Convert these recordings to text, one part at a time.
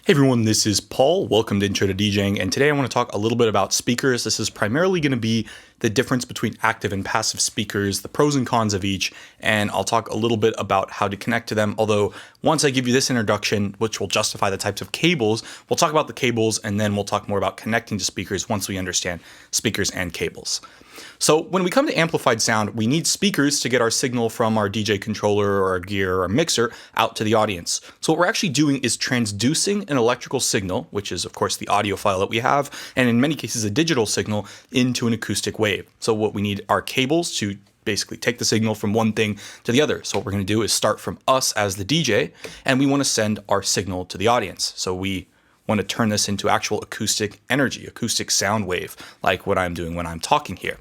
Hey everyone, this is Paul. Welcome to Intro to DJing, and today I want to talk a little bit about speakers. This is primarily going to be the difference between active and passive speakers, the pros and cons of each, and I'll talk a little bit about how to connect to them. Although once I give you this introduction, which will justify the types of cables, we'll talk about the cables and then we'll talk more about connecting to speakers once we understand speakers and cables. So when we come to amplified sound, we need speakers to get our signal from our DJ controller or our gear or our mixer out to the audience. So what we're actually doing is transducing an electrical signal, which is of course the audio file that we have, and in many cases a digital signal, into an acoustic wave. So what we need are cables to basically take the signal from one thing to the other. So what we're going to do is start from us as the DJ, and we want to send our signal to the audience. So we want to turn this into actual acoustic energy, acoustic sound wave, like what I'm doing when I'm talking here.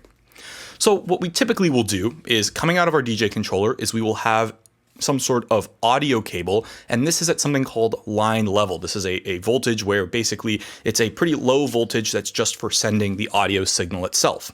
So what we typically will do is, coming out of our DJ controller, is we will have some sort of audio cable, and this is at something called line level. This is a voltage where basically it's a pretty low voltage that's just for sending the audio signal itself.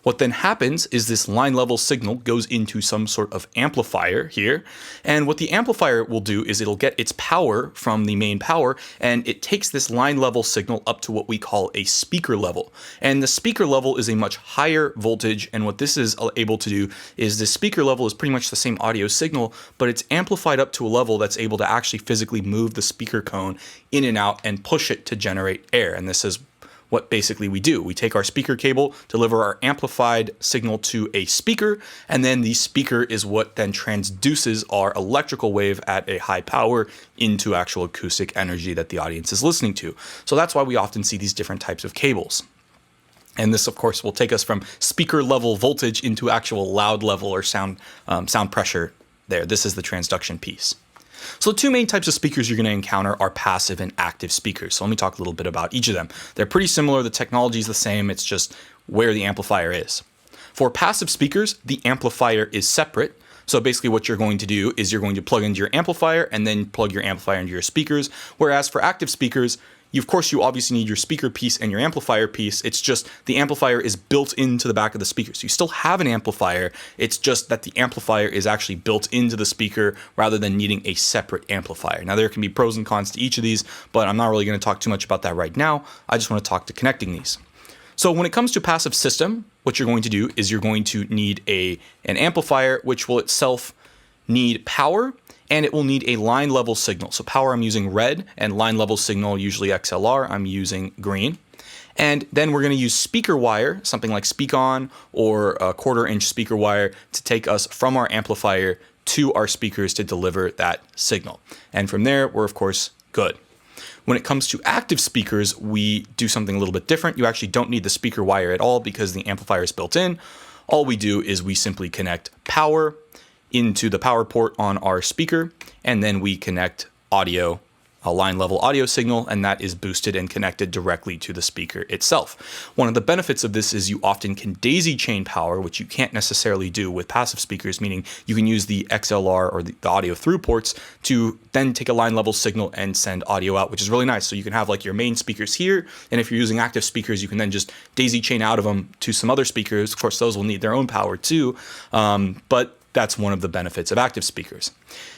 What then happens is this line level signal goes into some sort of amplifier here, and what the amplifier will do is it'll get its power from the main power, and it takes this line level signal up to what we call a speaker level. And the speaker level is a much higher voltage, and what this is able to do is the speaker level is pretty much the same audio signal, but it's amplified up to a level that's able to actually physically move the speaker cone in and out and push it to generate air. And this is what basically we do. We take our speaker cable, deliver our amplified signal to a speaker, and then the speaker is what then transduces our electrical wave at a high power into actual acoustic energy that the audience is listening to. So that's why we often see these different types of cables. And this, of course, will take us from speaker level voltage into actual loud level or sound pressure there. This is the transduction piece. So the two main types of speakers you're going to encounter are passive and active speakers. So let me talk a little bit about each of them. They're pretty similar. The technology is the same. It's just where the amplifier is. For passive speakers, the amplifier is separate. So basically what you're going to do is you're going to plug into your amplifier and then plug your amplifier into your speakers. Whereas for active speakers, of course, you obviously need your speaker piece and your amplifier piece. It's just the amplifier is built into the back of the speaker. So you still have an amplifier. It's just that the amplifier is actually built into the speaker rather than needing a separate amplifier. Now, there can be pros and cons to each of these, but I'm not really going to talk too much about that right now. I just want to talk to connecting these. So when it comes to passive system, what you're going to do is you're going to need an amplifier, which will itself need power, and it will need a line level signal. So power, I'm using red, and line level signal, usually XLR, I'm using green. And then we're going to use speaker wire, something like Speak-On or a 1/4 inch speaker wire, to take us from our amplifier to our speakers to deliver that signal. And from there, we're of course good. When it comes to active speakers, we do something a little bit different. You actually don't need the speaker wire at all because the amplifier is built in. All we do is we simply connect power into the power port on our speaker, and then we connect audio, a line level audio signal, and that is boosted and connected directly to the speaker itself. One of the benefits of this is you often can daisy chain power, which you can't necessarily do with passive speakers, meaning you can use the XLR or the audio through ports to then take a line level signal and send audio out, which is really nice. So you can have like your main speakers here, and if you're using active speakers, you can then just daisy chain out of them to some other speakers. Of course, those will need their own power too, but that's one of the benefits of active speakers.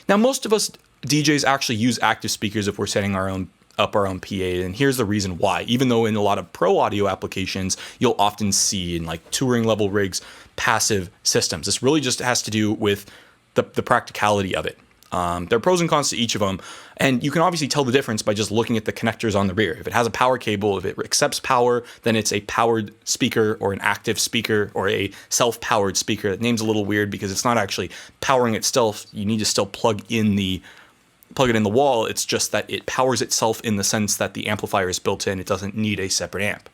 Now, most of us DJs actually use active speakers if we're setting our own PA, and here's the reason why. Even though in a lot of pro audio applications, you'll often see in like touring level rigs, passive systems. This really just has to do with the practicality of it. There are pros and cons to each of them, and you can obviously tell the difference by just looking at the connectors on the rear. If it has a power cable, if it accepts power, then it's a powered speaker or an active speaker or a self-powered speaker. That name's a little weird because it's not actually powering itself. You need to still plug it in the wall. It's just that it powers itself in the sense that the amplifier is built in. It doesn't need a separate amp.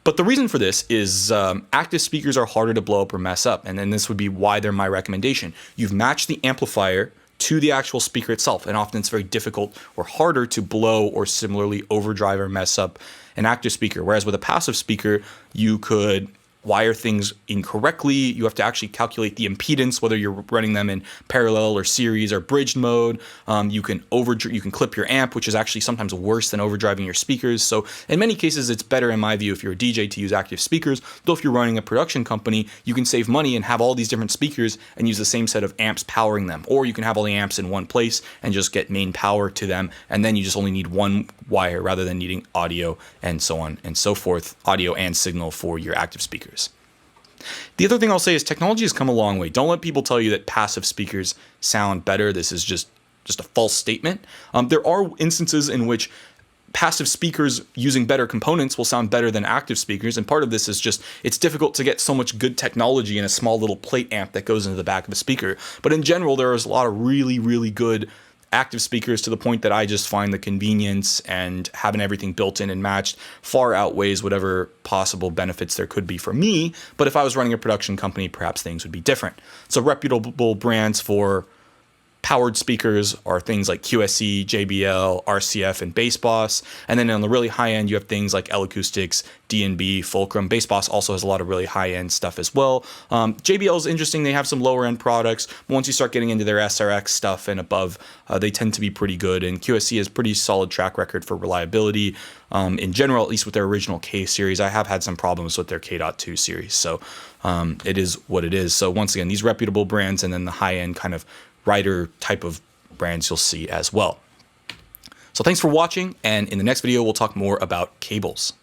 But the reason for this is active speakers are harder to blow up or mess up, and then this would be why they're my recommendation. You've matched the amplifier to the actual speaker itself, and often it's very difficult or harder to blow or similarly overdrive or mess up an active speaker. Whereas with a passive speaker, you could wire things incorrectly. You have to actually calculate the impedance, whether you're running them in parallel or series or bridged mode. You can clip your amp, which is actually sometimes worse than overdriving your speakers. So in many cases, it's better, in my view, if you're a DJ to use active speakers. Though if you're running a production company, you can save money and have all these different speakers and use the same set of amps powering them. Or you can have all the amps in one place and just get main power to them, and then you just only need one wire rather than needing audio and so on and so forth, audio and signal for your active speakers. The other thing I'll say is technology has come a long way. Don't let people tell you that passive speakers sound better. This is just a false statement. There are instances in which passive speakers using better components will sound better than active speakers, and part of this is just it's difficult to get so much good technology in a small little plate amp that goes into the back of a speaker. But in general, there is a lot of really, really good active speakers, to the point that I just find the convenience and having everything built in and matched far outweighs whatever possible benefits there could be for me. But if I was running a production company, perhaps things would be different. So reputable brands for powered speakers are things like QSE, JBL, RCF, and Bass Boss. And then on the really high end, you have things like L Acoustics, D&B, Fulcrum. Bass Boss also has a lot of really high end stuff as well. JBL is interesting. They have some lower end products. But once you start getting into their SRX stuff and above, they tend to be pretty good. And QSE has pretty solid track record for reliability. In general, at least with their original K series. I have had some problems with their K.2 series. So it is what it is. So once again, these reputable brands, and then the high end kind of rider type of brands you'll see as well. So thanks for watching, and in the next video we'll talk more about cables.